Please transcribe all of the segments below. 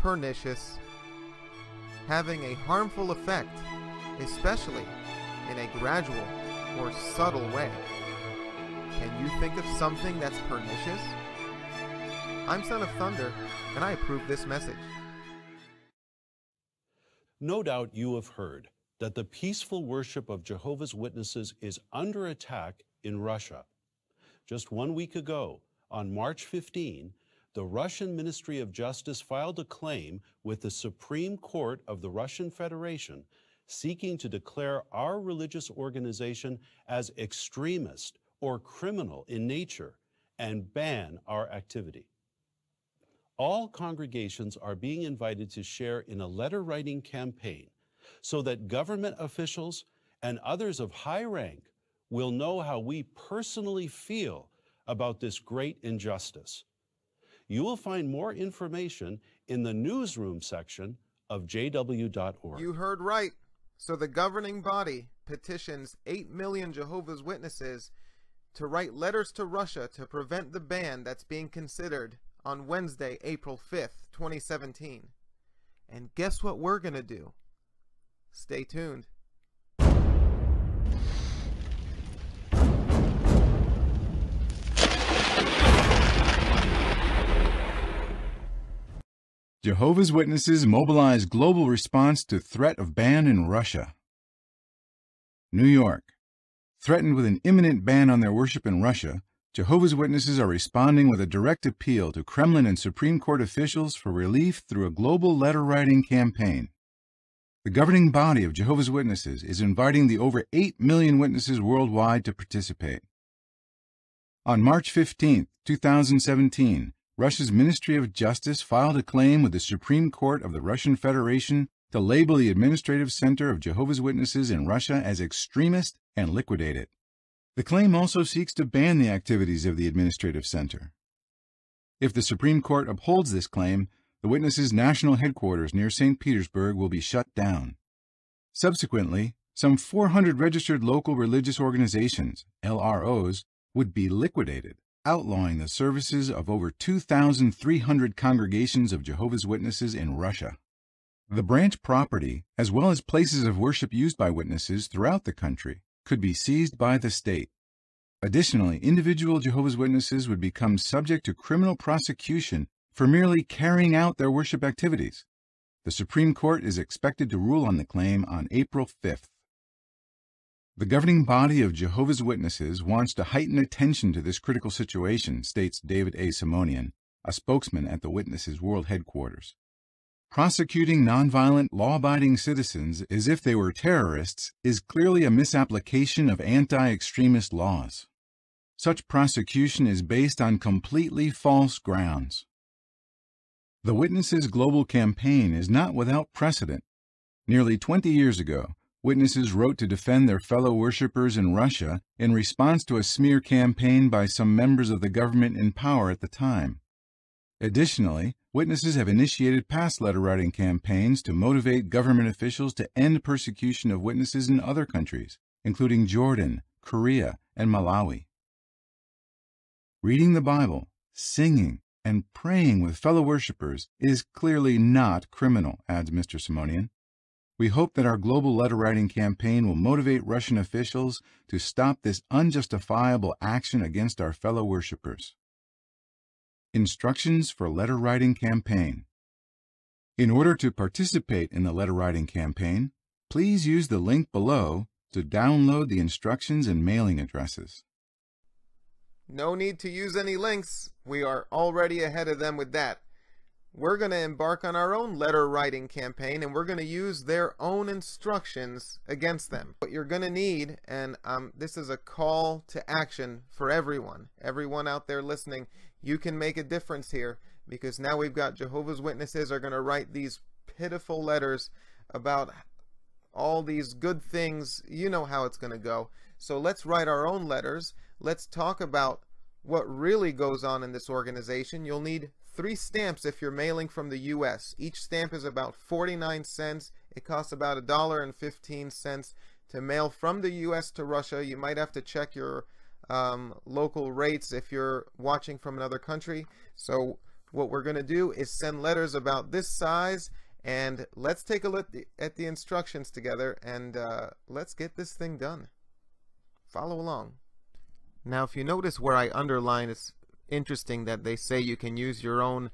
pernicious, having a harmful effect, especially in a gradual or subtle way. Can you think of something that's pernicious? I'm Son of Thunder, and I approve this message. No doubt you have heard that the peaceful worship of Jehovah's Witnesses is under attack in Russia. Just 1 week ago, on March 15, the Russian Ministry of Justice filed a claim with the Supreme Court of the Russian Federation seeking to declare our religious organization as extremist or criminal in nature and ban our activity. All congregations are being invited to share in a letter-writing campaign so that government officials and others of high rank will know how we personally feel about this great injustice. You will find more information in the newsroom section of jw.org. You heard right. So the governing body petitions 8 million Jehovah's Witnesses to write letters to Russia to prevent the ban that's being considered on Wednesday, April 5th, 2017. And guess what we're going to do? Stay tuned. Jehovah's Witnesses mobilize global response to threat of ban in Russia. New York. Threatened with an imminent ban on their worship in Russia, Jehovah's Witnesses are responding with a direct appeal to Kremlin and Supreme Court officials for relief through a global letter-writing campaign. The governing body of Jehovah's Witnesses is inviting the over 8 million witnesses worldwide to participate. On March 15, 2017, Russia's Ministry of Justice filed a claim with the Supreme Court of the Russian Federation to label the Administrative Center of Jehovah's Witnesses in Russia as extremist and liquidate it. The claim also seeks to ban the activities of the Administrative Center. If the Supreme Court upholds this claim, the Witnesses' national headquarters near St. Petersburg will be shut down. Subsequently, some 400 registered local religious organizations, LROs, would be liquidated, outlawing the services of over 2,300 congregations of Jehovah's Witnesses in Russia. The branch property, as well as places of worship used by witnesses throughout the country, could be seized by the state. Additionally, individual Jehovah's Witnesses would become subject to criminal prosecution for merely carrying out their worship activities. The Supreme Court is expected to rule on the claim on April 5th. The governing body of Jehovah's Witnesses wants to heighten attention to this critical situation, states David A. Simonian, a spokesman at the Witnesses World Headquarters. Prosecuting nonviolent, law-abiding citizens as if they were terrorists is clearly a misapplication of anti-extremist laws. Such prosecution is based on completely false grounds. The Witnesses Global Campaign is not without precedent. Nearly 20 years ago, witnesses wrote to defend their fellow worshippers in Russia in response to a smear campaign by some members of the government in power at the time. Additionally, witnesses have initiated past letter-writing campaigns to motivate government officials to end persecution of witnesses in other countries, including Jordan, Korea, and Malawi. Reading the Bible, singing, and praying with fellow worshippers is clearly not criminal, adds Mr. Simonian. We hope that our global letter-writing campaign will motivate Russian officials to stop this unjustifiable action against our fellow worshippers. Instructions for letter-writing campaign. In order to participate in the letter-writing campaign, please use the link below to download the instructions and mailing addresses. No need to use any links. We are already ahead of them with that. We're going to embark on our own letter-writing campaign, and we're going to use their own instructions against them. What you're going to need, and this is a call to action for everyone out there listening, you can make a difference here, because now we've got Jehovah's Witnesses are going to write these pitiful letters about all these good things. You know how it's going to go. So let's write our own letters. Let's talk about what really goes on in this organization. You'll need 3 stamps if you're mailing from the U.S. Each stamp is about 49 cents. It costs about $1.15 to mail from the U.S. to Russia. You might have to check your local rates if you're watching from another country. So what we're going to do is send letters about this size, and let's take a look at the instructions together, and let's get this thing done. Follow along. Now, if you notice where I underline, it's interesting that they say you can use your own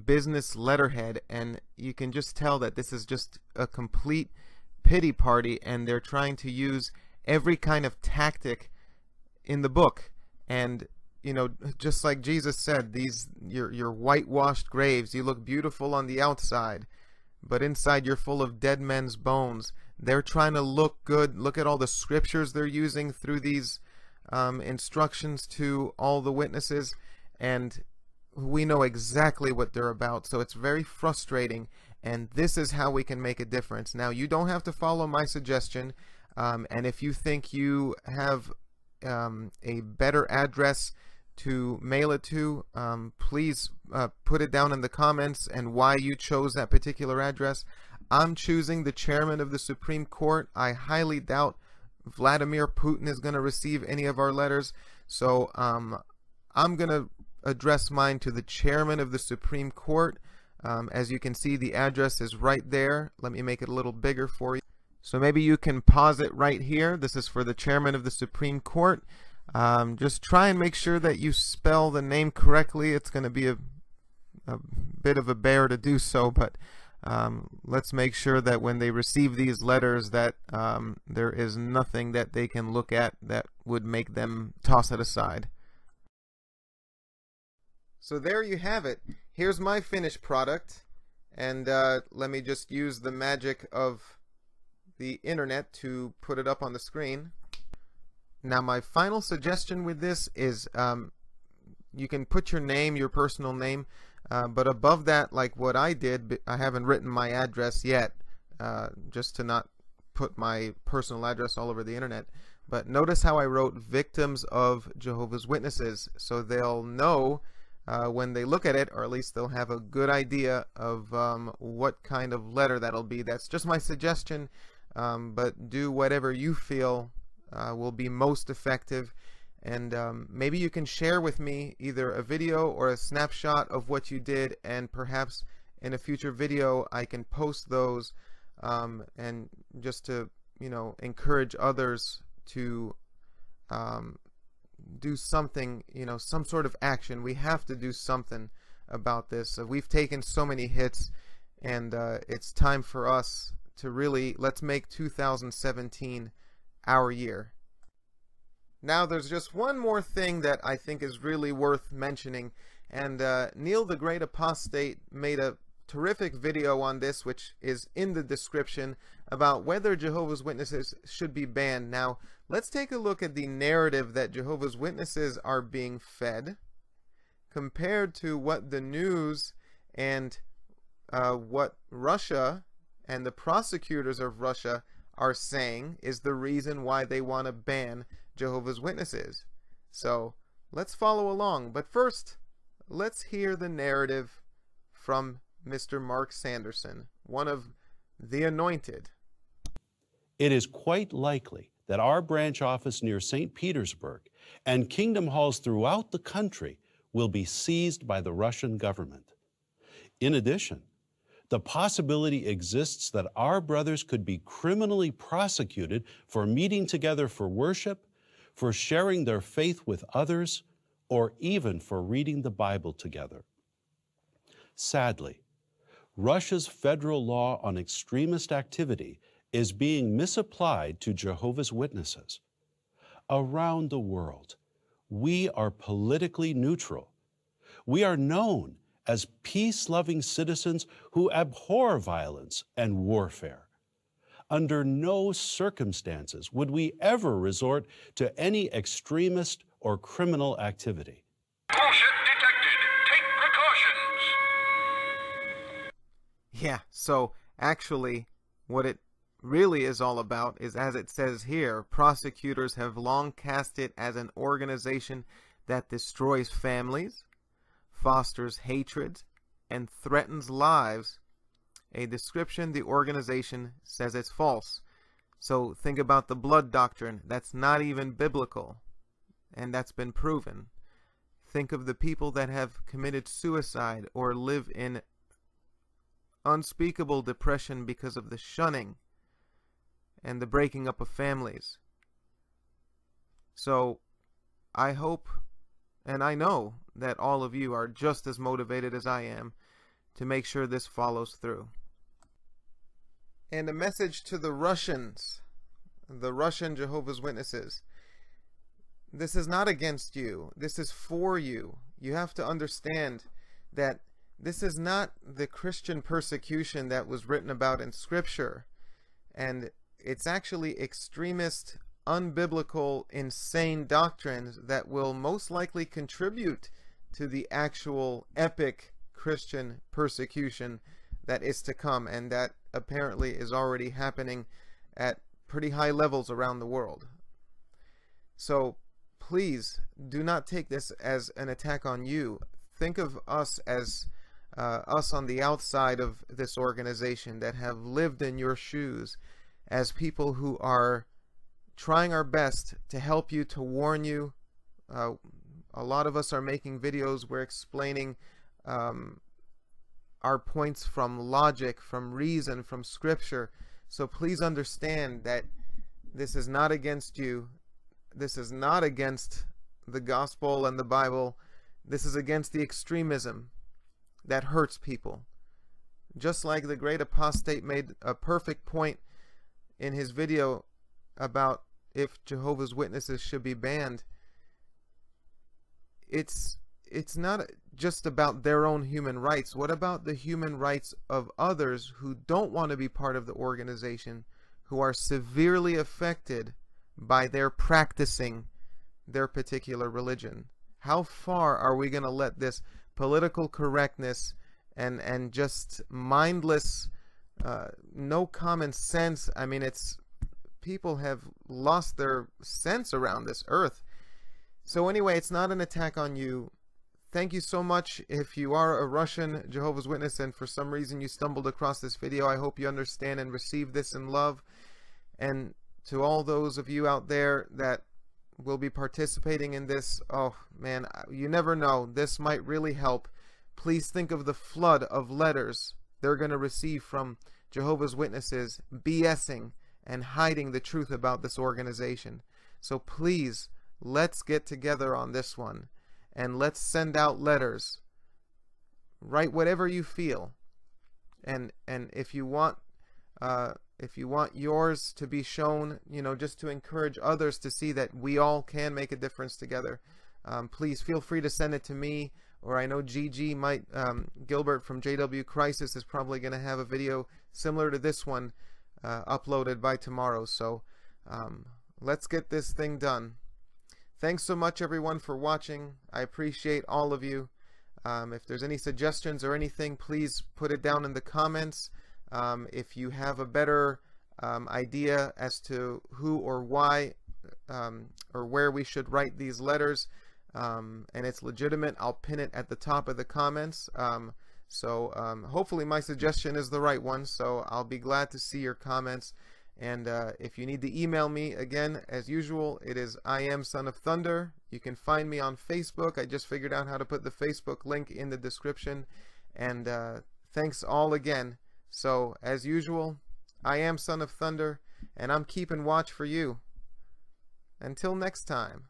business letterhead, and you can just tell that this is just a complete pity party, and they're trying to use every kind of tactic in the book. And you know, just like Jesus said, these your whitewashed graves, you look beautiful on the outside, but inside you're full of dead men's bones. They're trying to look good. Look at all the scriptures they're using through these instructions to all the witnesses, and we know exactly what they're about. So it's very frustrating, and this is how we can make a difference. Now, you don't have to follow my suggestion, and if you think you have a better address to mail it to, please put it down in the comments and why you chose that particular address. I'm choosing the chairman of the Supreme Court. I highly doubt Vladimir Putin is going to receive any of our letters, so I'm going to address mine to the chairman of the Supreme Court. As you can see, the address is right there. Let me make it a little bigger for you. So maybe you can pause it right here. This is for the chairman of the Supreme Court. Just try and make sure that you spell the name correctly. It's going to be a bit of a bear to do so, but let's make sure that when they receive these letters that there is nothing that they can look at that would make them toss it aside. So there you have it. Here's my finished product, and let me just use the magic of the internet to put it up on the screen. Now, my final suggestion with this is you can put your name, your personal name, but above that, like what I did, I haven't written my address yet, just to not put my personal address all over the internet. But notice how I wrote victims of Jehovah's Witnesses, so they'll know when they look at it, or at least they'll have a good idea of what kind of letter that'll be. That's just my suggestion, but do whatever you feel will be most effective. And maybe you can share with me either a video or a snapshot of what you did, and perhaps in a future video I can post those, and just to, you know, encourage others to do something, you know, some sort of action. We have to do something about this. We've taken so many hits, and it's time for us to really, let's make 2017 our year. Now, there's just one more thing that I think is really worth mentioning, and Neil the Great Apostate made a terrific video on this, which is in the description, about whether Jehovah's Witnesses should be banned. Now, let's take a look at the narrative that Jehovah's Witnesses are being fed compared to what the news and what Russia and the prosecutors of Russia are saying is the reason why they want to ban Jehovah's Witnesses. So let's follow along, but first let's hear the narrative from Mr. Mark Sanderson, one of the anointed. It is quite likely that our branch office near St. Petersburg and kingdom halls throughout the country will be seized by the Russian government. In addition, the possibility exists that our brothers could be criminally prosecuted for meeting together for worship, for sharing their faith with others, or even for reading the Bible together. Sadly, Russia's federal law on extremist activity is being misapplied to Jehovah's Witnesses. Around the world, we are politically neutral. We are known as peace-loving citizens who abhor violence and warfare. Under no circumstances would we ever resort to any extremist or criminal activity. Bullshit detected. Take precautions. Yeah, so actually what it really is all about is, as it says here, prosecutors have long cast it as an organization that destroys families, fosters hatred, and threatens lives, a description the organization says it's false. So think about the blood doctrine. That's not even biblical, and that's been proven. Think of the people that have committed suicide or live in unspeakable depression because of the shunning and the breaking up of families. So I hope and I know that all of you are just as motivated as I am to make sure this follows through. And a message to the Russians, the Russian Jehovah's Witnesses. This is not against you. This is for you. You have to understand that this is not the Christian persecution that was written about in Scripture. And it's actually extremist, unbiblical, insane doctrines that will most likely contribute to the actual epic Christian persecution that is to come, and that apparently is already happening at pretty high levels around the world. So please do not take this as an attack on you. Think of us as us on the outside of this organization that have lived in your shoes, as people who are trying our best to help you, to warn you. A lot of us are making videos where explaining our points from logic, from reason, from Scripture. So please understand that this is not against you. This is not against the gospel and the Bible. This is against the extremism that hurts people. Just like the great Apostate made a perfect point in his video about if Jehovah's Witnesses should be banned. It's not just about their own human rights. What about the human rights of others who don't want to be part of the organization, who are severely affected by their practicing their particular religion? How far are we going to let this political correctness and just mindless, no common sense? I mean, people have lost their sense around this earth. So anyway, it's not an attack on you. Thank you so much. If you are a Russian Jehovah's Witness and for some reason you stumbled across this video, I hope you understand and receive this in love. And to all those of you out there that will be participating in this, oh man, you never know, this might really help. Please think of the flood of letters they're going to receive from Jehovah's Witnesses BSing and hiding the truth about this organization. So please, let's get together on this one, and let's send out letters. Write whatever you feel, and if you want yours to be shown, you know, just to encourage others to see that we all can make a difference together, please feel free to send it to me. Or I know GG might, Gilbert from JW Crisis is probably going to have a video similar to this one uploaded by tomorrow. So let's get this thing done. Thanks so much everyone for watching. I appreciate all of you. If there's any suggestions or anything, please put it down in the comments. If you have a better idea as to who or why or where we should write these letters, and it's legitimate, I'll pin it at the top of the comments. Hopefully my suggestion is the right one, so I'll be glad to see your comments. And if you need to email me, again, as usual, it is IamSonOfThunder. You can find me on Facebook. I just figured out how to put the Facebook link in the description. And thanks all again. So, as usual, I am Son of Thunder, and I'm keeping watch for you. Until next time.